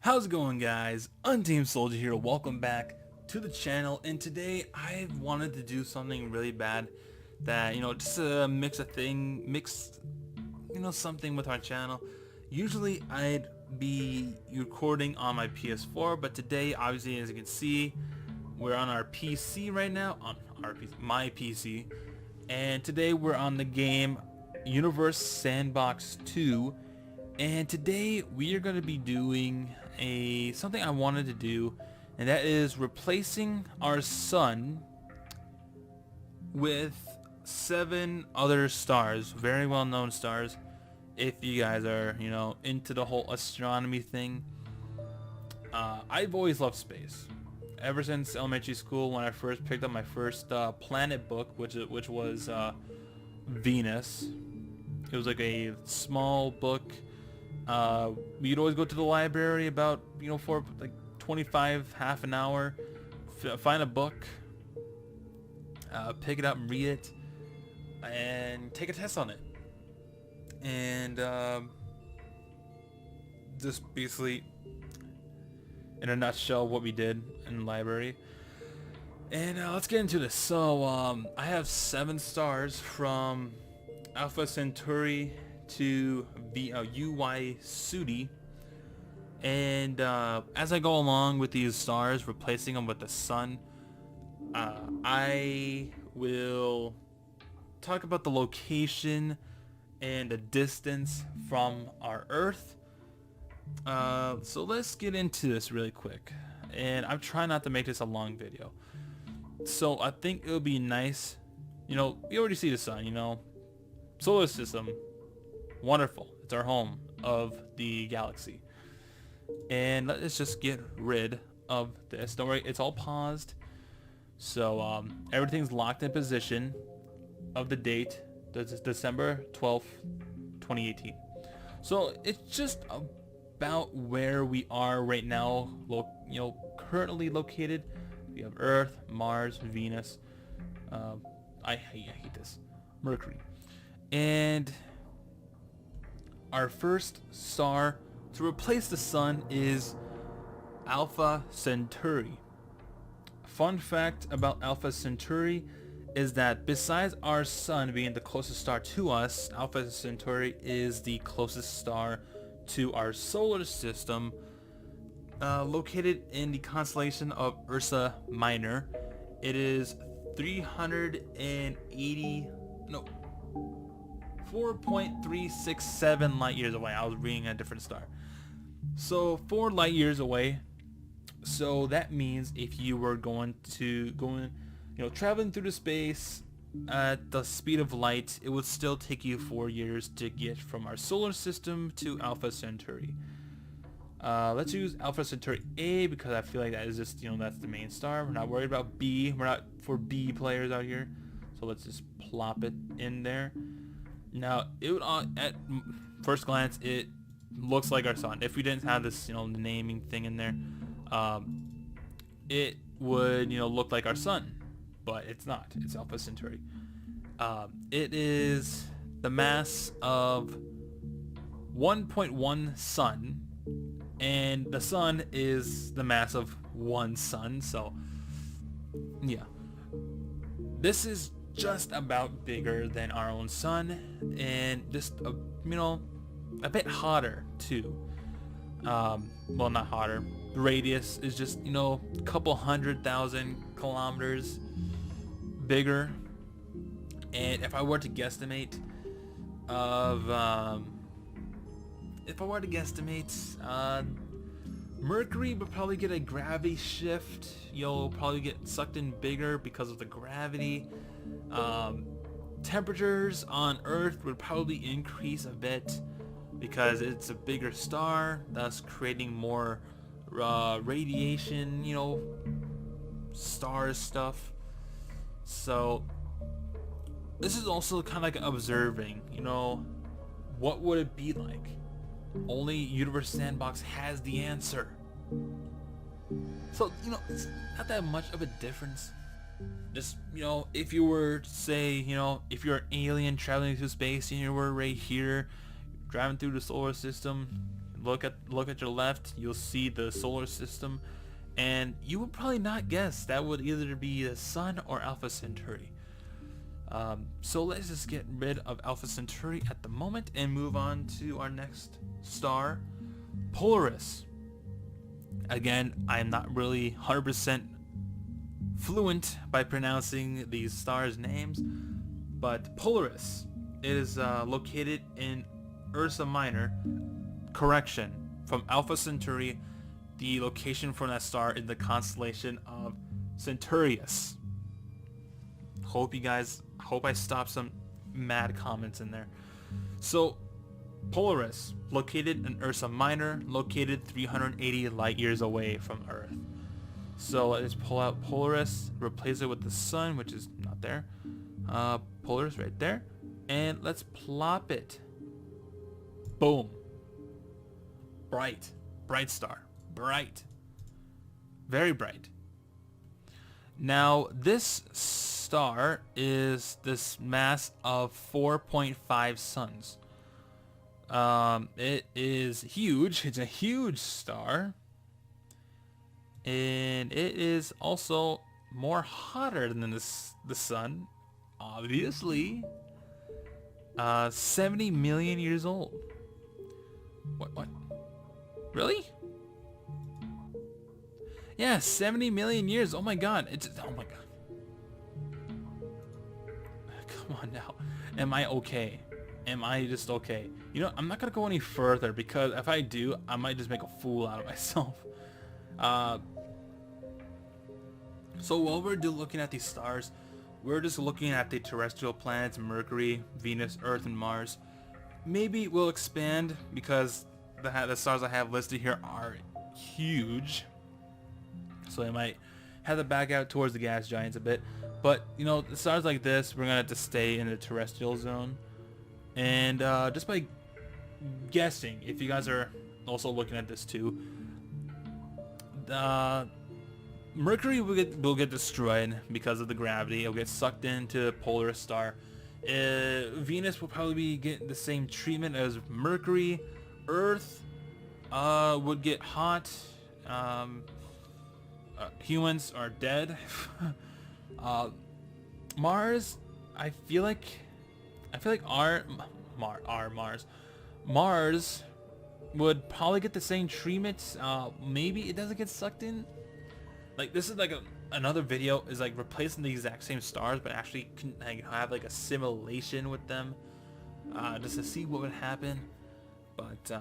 How's it going, guys? Unteam Soldier here. Welcome back to the channel, and today I wanted to do something really bad that, just to mix something with our channel. Usually I'd be recording on my PS4, but today, obviously, as you can see, we're on our PC right now, my PC, and today we're on the game Universe Sandbox 2. And today we are going to be doing something I wanted to do, and that is replacing our sun with 7 other stars, very well known stars. If you guys are, into the whole astronomy thing, I've always loved space. Ever since elementary school, when I first picked up my first planet book, which was Venus. It was like a small book. We'd always go to the library about, for like 25, half an hour, find a book, pick it up and read it, and take a test on it. And just basically, in a nutshell, what we did in the library. And let's get into this. So I have 7 stars from Alpha Centauri to UY Scuti, and as I go along with these stars, replacing them with the sun, I will talk about the location and the distance from our Earth. So let's get into this really quick, and I'm trying not to make this a long video. So I think it would be nice, we already see the sun, solar system, wonderful, it's our home of the galaxy, and let's just get rid of this. Don't worry, it's all paused, so everything's locked in position of the date. That's December 12th, 2018. So it's just about where we are right now, currently located. We have Earth, Mars, Venus, I hate this, Mercury, and our first star to replace the sun is Alpha Centauri. Fun fact about Alpha Centauri is that besides our sun being the closest star to us, Alpha Centauri is the closest star to our solar system, located in the constellation of Ursa Minor. It is 4.367 light years away. I was reading a different star. So 4 light years away. So that means if you were traveling through the space at the speed of light, it would still take you 4 years to get from our solar system to Alpha Centauri. Let's use Alpha Centauri A because I feel like that is just, that's the main star. We're not worried about B. We're not for B players out here. So let's just plop it in there. Now, it would, at first glance, it looks like our sun. If we didn't have this, naming thing in there, it would, look like our sun, but it's not. It's Alpha Centauri. It is the mass of 1.1 sun, and the sun is the mass of 1 sun. So, yeah, this is just about bigger than our own sun, and just a bit hotter too. Well, not hotter. The radius is just a couple 100,000 kilometers bigger. And if I were to guesstimate Mercury would probably get a gravity shift. You'll probably get sucked in bigger because of the gravity. Temperatures on Earth would probably increase a bit because it's a bigger star, thus creating more radiation, star stuff. So this is also kind of like observing, what would it be like? Only Universe Sandbox has the answer. So, it's not that much of a difference. Just, if you were to say, if you're an alien traveling through space and you were right here, driving through the solar system, look at your left, you'll see the solar system, and you would probably not guess that would either be the Sun or Alpha Centauri. So let's just get rid of Alpha Centauri at the moment and move on to our next star, Polaris. Again, I'm not really 100% fluent by pronouncing these stars' names, but Polaris is located in Ursa Minor. Correction, from Alpha Centauri, the location for that star is the constellation of Centaurus. Hope I stopped some mad comments in there. So, Polaris, located in Ursa Minor, located 380 light years away from Earth. So let's pull out Polaris, replace it with the Sun, which is not there. Polaris right there, and let's plop it. Boom. Bright star, bright, very bright. Now this star is this mass of 4.5 suns. It is huge. It's a huge star, and it is also more hotter than the sun, obviously. 70 million years old. What? Really? Yeah, 70 million years. Oh my god. Oh my god. Come on now. Am I okay? Am I just okay? You know, I'm not gonna go any further, because if I do, I might just make a fool out of myself. So while we're looking at these stars, we're just looking at the terrestrial planets: Mercury, Venus, Earth, and Mars. Maybe we'll expand, because the stars I have listed here are huge. So I might have to back out towards the gas giants a bit. But, you know, the stars like this, we're going to have to stay in the terrestrial zone. And just by guessing, if you guys are also looking at this too, Mercury will get destroyed because of the gravity. It'll get sucked into Polaris star. Venus will probably get the same treatment as Mercury. Earth would get hot. Humans are dead. Mars, I feel like Mars would probably get the same treatment. Maybe it doesn't get sucked in. Like, this is like another video is like replacing the exact same stars, but actually can have like a simulation with them, just to see what would happen. But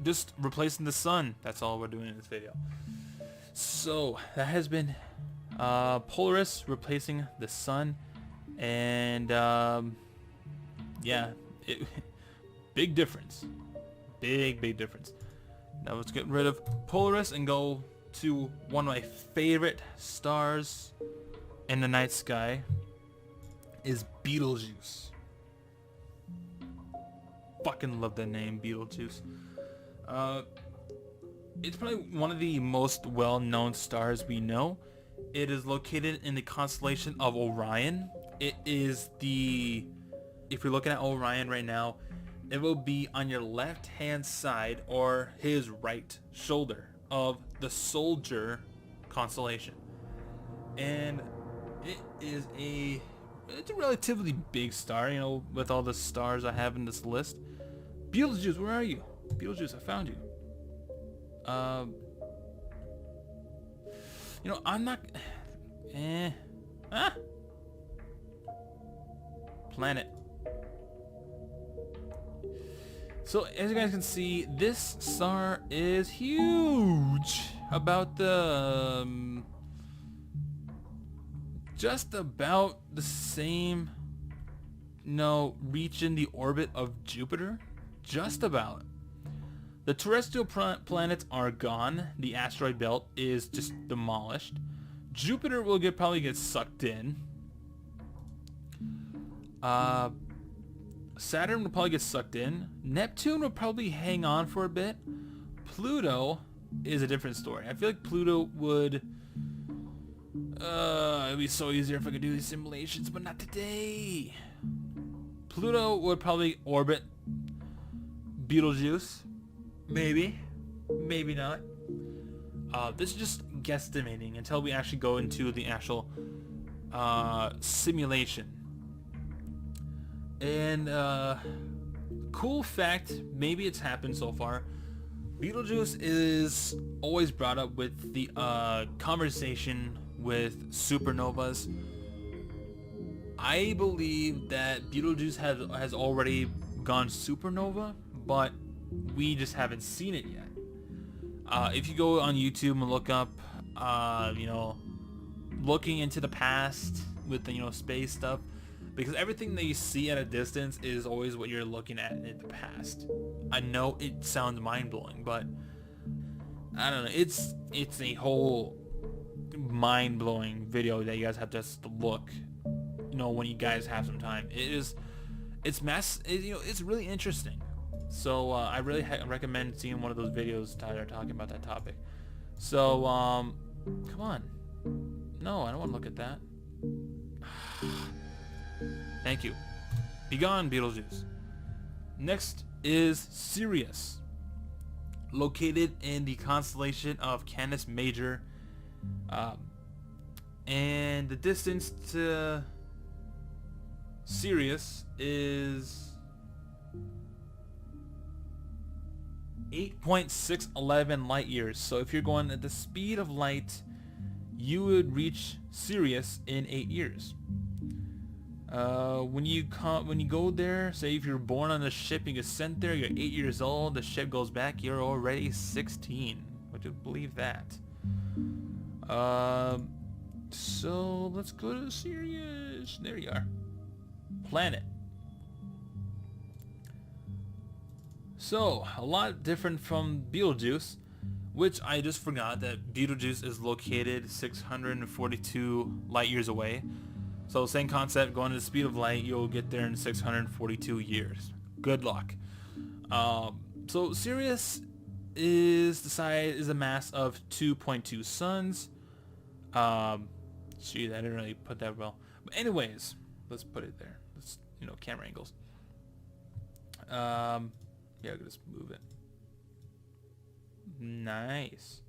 just replacing the sun. That's all we're doing in this video. So that has been Polaris replacing the sun, and yeah, big difference, big difference. Now let's get rid of Polaris and go to one of my favorite stars in the night sky, is Betelgeuse. Fucking love that name, Betelgeuse. It's probably one of the most well-known stars we know. It is located in the constellation of Orion. It is if you're looking at Orion right now, it will be on your left-hand side or his right shoulder of the Soldier constellation. And it's a relatively big star, you know, with all the stars I have in this list. Betelgeuse, where are you? Betelgeuse, I found you. You know, I'm not... Planet. So, as you guys can see, this star is huge. About the... just about the same... No, reach in the orbit of Jupiter. Just about. The terrestrial planets are gone. The asteroid belt is just demolished. Jupiter will probably get sucked in. Saturn will probably get sucked in. Neptune will probably hang on for a bit. Pluto is a different story. I feel like Pluto would... it'd be so easier if I could do these simulations, but not today. Pluto would probably orbit Betelgeuse. Maybe. Maybe not. This is just guesstimating until we actually go into the actual simulation. And cool fact, maybe it's happened so far, Betelgeuse is always brought up with the conversation with supernovas. I believe that Betelgeuse has already gone supernova, but we just haven't seen it yet. If you go on YouTube and look up, looking into the past with the, space stuff, because everything that you see at a distance is always what you're looking at in the past. I know it sounds mind-blowing, but I don't know. It's a whole mind-blowing video that you guys have to look, when you guys have some time. It's really interesting. So I really recommend seeing one of those videos that are talking about that topic. So come on. No, I don't want to look at that. Thank you. Be gone, Betelgeuse. Next is Sirius, located in the constellation of Canis Major, and the distance to Sirius is 8.611 light years. So if you're going at the speed of light, you would reach Sirius in 8 years. When you go there, say if you're born on the ship, you get sent there, you're 8 years old, the ship goes back, you're already 16. Would you believe that? So let's go to Sirius. There you are. Planet. So, a lot different from Betelgeuse, which I just forgot that Betelgeuse is located 642 light years away. So same concept, going at the speed of light, you'll get there in 642 years. Good luck. So Sirius is a mass of 2.2 suns. Gee, I didn't really put that well. But anyways, let's put it there. Let's, camera angles. Yeah, just move it. Nice.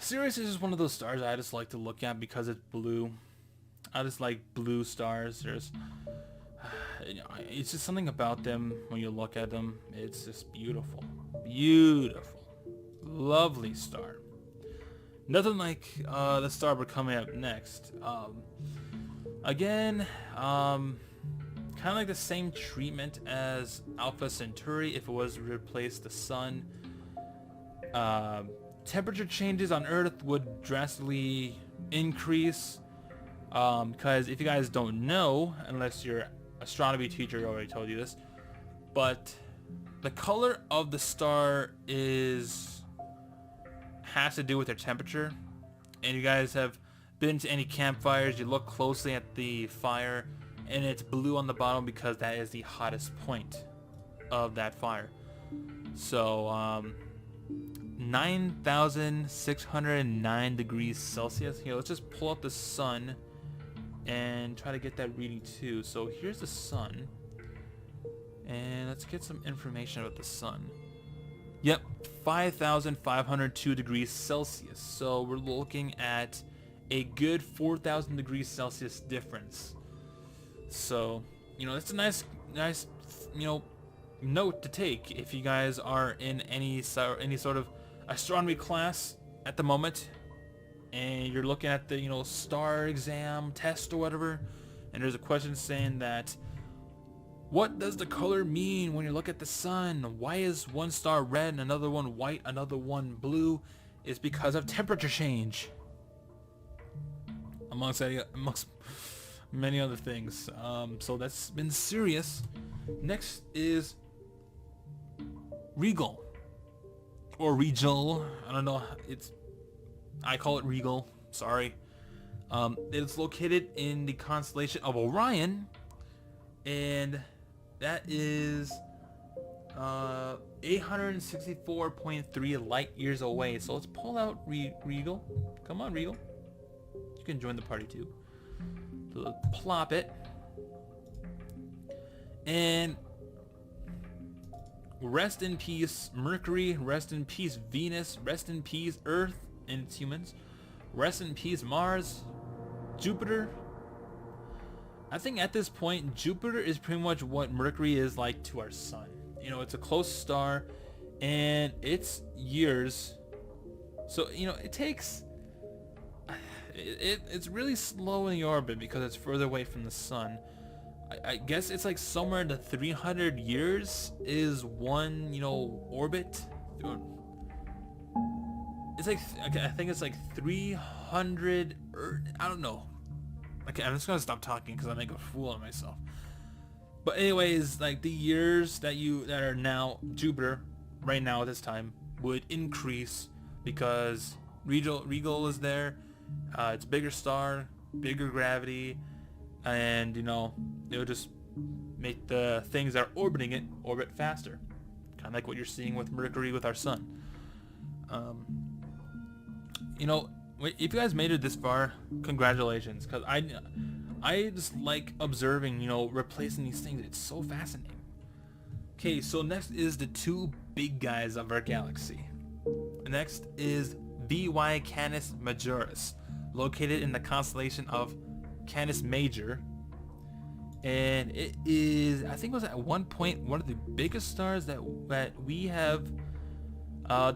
Sirius is just one of those stars I just like to look at because it's blue. I just like blue stars. It's just something about them when you look at them. It's just beautiful. Beautiful. Lovely star. Nothing like the star we're coming up next. Again, kind of like the same treatment as Alpha Centauri if it was to replace the sun. Temperature changes on Earth would drastically increase, because if you guys don't know, unless your astronomy teacher already told you this, but the color of the star has to do with their temperature. And you guys have been to any campfires, you look closely at the fire and it's blue on the bottom because that is the hottest point of that fire. So 9,609 degrees Celsius. Here, let's just pull up the sun and try to get that reading too. So here's the sun, and let's get some information about the sun. Yep, 5,502 degrees Celsius. So we're looking at a good 4,000 degrees Celsius difference. So, it's a nice, note to take if you guys are in any sort of astronomy class at the moment, and you're looking at the, star exam test or whatever, and there's a question saying that, what does the color mean when you look at the sun? Why is one star red and another one white, another one blue? It's because of temperature change. Amongst many other things. So that's been Sirius. Next is Rigel. Or Rigel. I don't know. I call it Rigel. Sorry. It's located in the constellation of Orion. And that is 864.3 light years away. So let's pull out Rigel. Come on, Rigel. You can join the party too. So let's plop it. And rest in peace Mercury, rest in peace Venus, rest in peace Earth and its humans, rest in peace Mars, Jupiter. I think at this point Jupiter is pretty much what Mercury is like to our sun. You know, it's a close star and it's years, so you know it takes it's really slow in the orbit because it's further away from the sun. I guess it's like somewhere in the 300 years is one, you know, orbit. It's like, I think it's like 300, or I don't know. Okay, I'm just gonna stop talking because I make a fool of myself. But anyways, like the years that are now Jupiter right now at this time would increase because Rigel is there. It's a bigger star, bigger gravity, and you know it'll just make the things that are orbiting it orbit faster, kind of like what you're seeing with Mercury with our sun. You know, if you guys made it this far, congratulations, because I just like observing, you know, replacing these things. It's so fascinating. Okay, so next is the two big guys of our galaxy. Next is VY Canis Majoris, located in the constellation of Canis Major, and it is, I think it was at one point one of the biggest stars that we have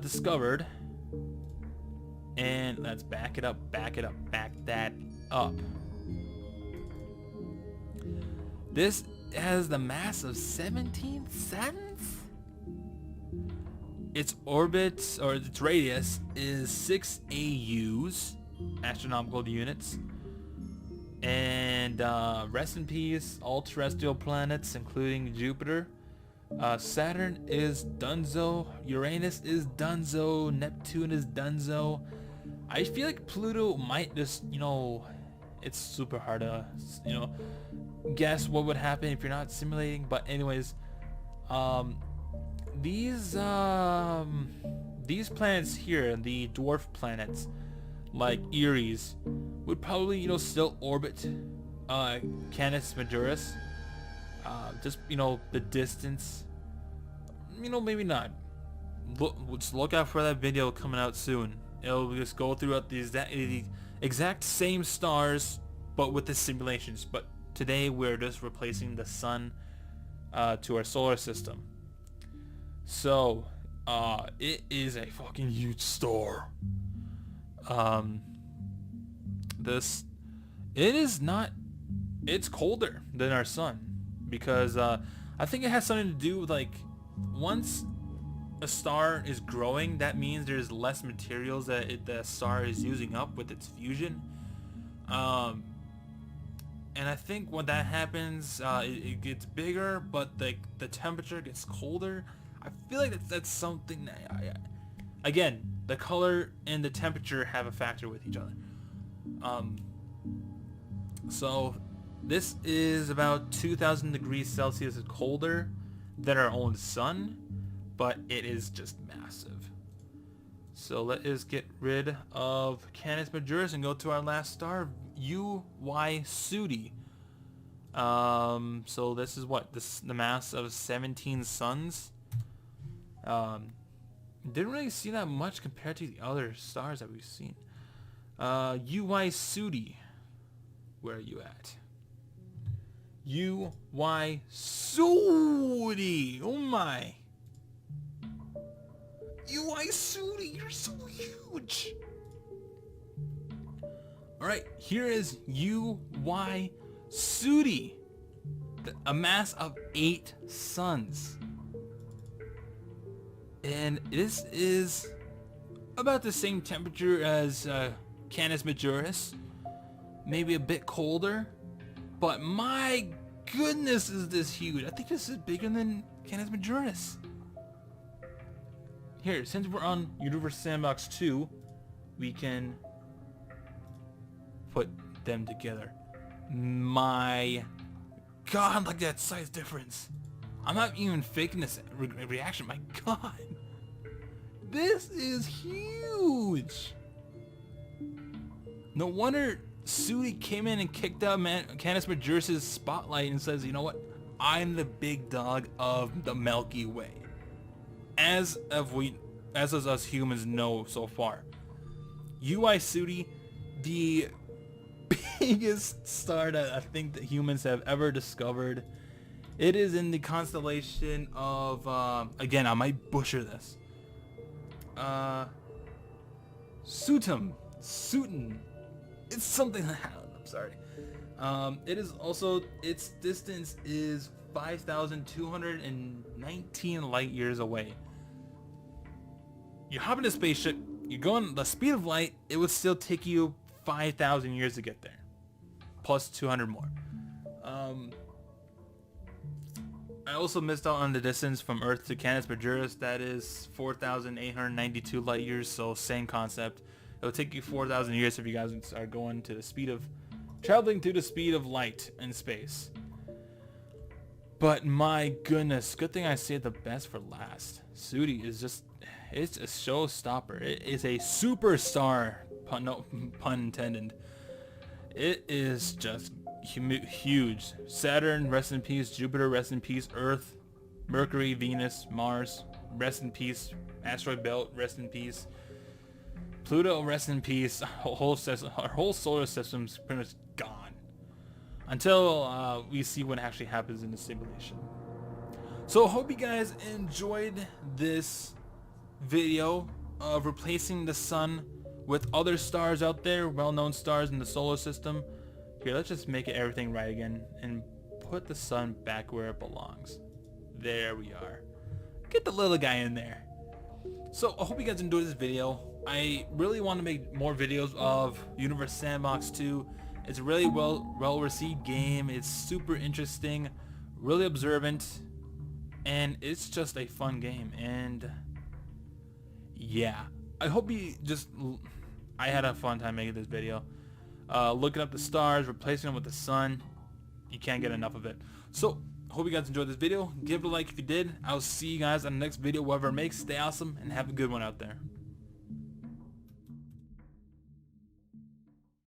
discovered. And let's back that up. This has the mass of 17 suns. Its orbit, or its radius, is 6 AUs, astronomical units. And rest in peace all terrestrial planets, including Jupiter. Saturn is dunzo, Uranus is dunzo, Neptune is dunzo. I feel like Pluto might just, you know, it's super hard to, you know, guess what would happen if you're not simulating. But anyways, these planets here, the dwarf planets like Eris, would probably, you know, still orbit Canis Majoris. Just, you know, the distance, you know, maybe not. Just look out for that video coming out soon. It'll just go throughout the exact same stars, but with the simulations. But today we're just replacing the sun to our solar system. So it is a fucking huge star. It's colder than our sun, because I think it has something to do with, like, once a star is growing, that means there's less materials that the star is using up with its fusion. And I think when that happens, it gets bigger, but the temperature gets colder. I feel like that's something that, again, the color and the temperature have a factor with each other. So this is about 2,000 degrees Celsius colder than our own sun, but it is just massive. So let us get rid of Canis Majoris and go to our last star, UY Scuti. So this is what, the mass of 17 suns. Didn't really see that much compared to the other stars that we've seen. UY Scuti, where are you at? UY Scuti, oh my. UY Scuti, you're so huge. Alright, here is UY Scuti, a mass of 8 suns. And this is about the same temperature as Canis Majoris, maybe a bit colder, but my goodness is this huge. I think this is bigger than Canis Majoris. Here, since we're on Universe Sandbox 2, we can put them together. My god, like that size difference. I'm not even faking this reaction. My god, this is huge. No wonder Scuti came in and kicked out Canis Majoris' spotlight and says, you know what, I'm the big dog of the Milky Way. As us humans know so far. Scuti, the biggest star that I think that humans have ever discovered. It is in the constellation of, again, I might butcher this. Sutum. It's something like that. I'm sorry. It is also, its distance is 5,219 light years away. You hop in a spaceship, you go on the speed of light, it would still take you 5,000 years to get there. Plus 200 more. I also missed out on the distance from Earth to Canis Majoris. That is 4,892 light years, so same concept. It'll take you 4,000 years if you guys are going to the speed of, traveling through the speed of light in space. But my goodness, good thing I saved the best for last. Scuti is just, it's a showstopper. It is a superstar, pun intended. It is just huge. Saturn, rest in peace. Jupiter, rest in peace. Earth, Mercury, Venus, Mars, rest in peace. Asteroid belt, rest in peace. Pluto, rest in peace. Our whole solar system's pretty much gone until we see what actually happens in the simulation. So hope you guys enjoyed this video of replacing the sun with other stars out there, well-known stars in the solar system. Here, let's just make it everything right again and put the sun back where it belongs. There we are. Get the little guy in there. So I hope you guys enjoyed this video. I really want to make more videos of Universe Sandbox 2. It's a really well received game. It's super interesting, really observant, and it's just a fun game. And yeah, I hope I had a fun time making this video. Looking up the stars, replacing them with the sun. You can't get enough of it. So hope you guys enjoyed this video. Give it a like if you did. I'll see you guys on the next video, whatever it makes. Stay awesome and have a good one out there.